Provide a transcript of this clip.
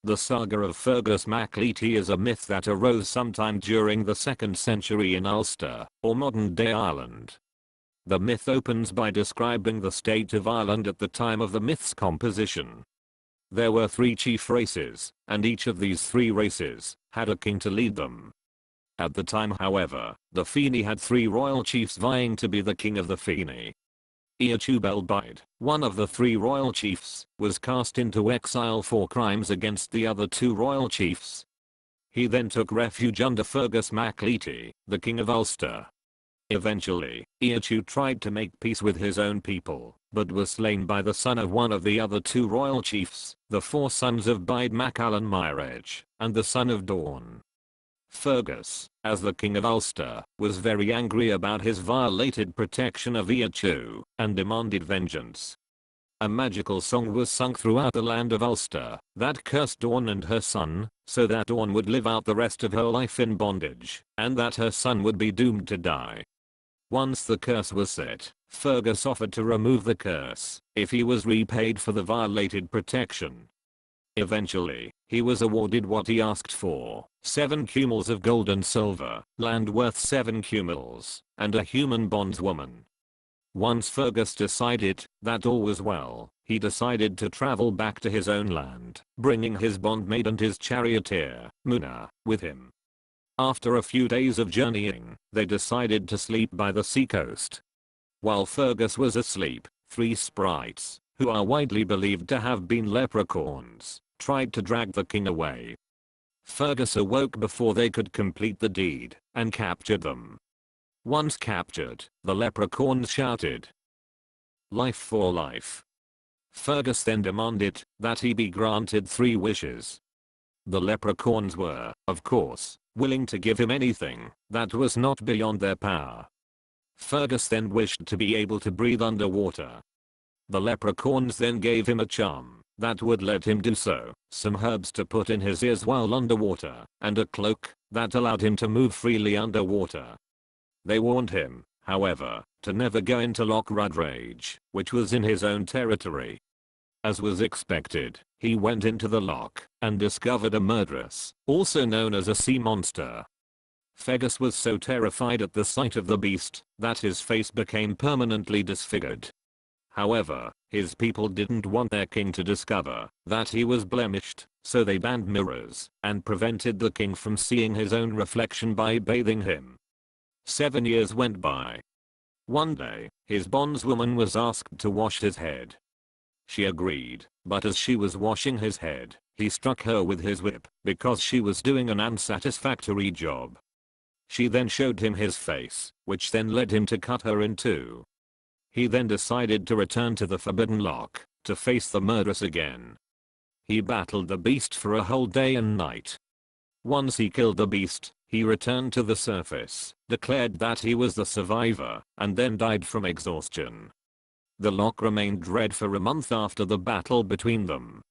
The Saga of Fergus mac Leti is a myth that arose sometime during the 2nd century in Ulster, or modern-day Ireland. The myth opens by describing the state of Ireland at the time of the myth's composition. There were 3 chief races, and each of these 3 races had a king to lead them. At the time, however, the Feni had 3 royal chiefs vying to be the king of the Feni. Eachubelbide, one of the 3 royal chiefs, was cast into exile for crimes against the other 2 royal chiefs. He then took refuge under Fergus mac Leti, the king of Ulster. Eventually, Eachu tried to make peace with his own people, but was slain by the son of one of the other 2 royal chiefs, the 4 sons of Bide mac Allan Maireach, and the son of Dawn. Fergus, as the king of Ulster, was very angry about his violated protection of Eachu, and demanded vengeance. A magical song was sung throughout the land of Ulster that cursed Dawn and her son, so that Dawn would live out the rest of her life in bondage, and that her son would be doomed to die. Once the curse was set, Fergus offered to remove the curse if he was repaid for the violated protection. Eventually, he was awarded what he asked for, 7 cumals of gold and silver, land worth 7 cumals, and a human bondswoman. Once Fergus decided that all was well, he decided to travel back to his own land, bringing his bondmaid and his charioteer, Muna, with him. After a few days of journeying, they decided to sleep by the seacoast. While Fergus was asleep, 3 sprites, who are widely believed to have been leprechauns, tried to drag the king away. Fergus awoke before they could complete the deed, and captured them. Once captured, the leprechauns shouted, "Life for life." Fergus then demanded that he be granted 3 wishes. The leprechauns were, of course, willing to give him anything that was not beyond their power. Fergus then wished to be able to breathe underwater. The leprechauns then gave him a charm that would let him do so, some herbs to put in his ears while underwater, and a cloak that allowed him to move freely underwater. They warned him, however, to never go into Loch Rudrage, which was in his own territory. As was expected, he went into the loch and discovered a murderess, also known as a sea monster. Fergus was so terrified at the sight of the beast that his face became permanently disfigured. However, his people didn't want their king to discover that he was blemished, so they banned mirrors and prevented the king from seeing his own reflection by bathing him. 7 years went by. One day, his bondswoman was asked to wash his head. She agreed, but as she was washing his head, he struck her with his whip because she was doing an unsatisfactory job. She then showed him his face, which then led him to cut her in 2. He then decided to return to the Forbidden Loch to face the murderess again. He battled the beast for a whole day and night. Once he killed the beast, he returned to the surface, declared that he was the survivor, and then died from exhaustion. The loch remained dread for a month after the battle between them.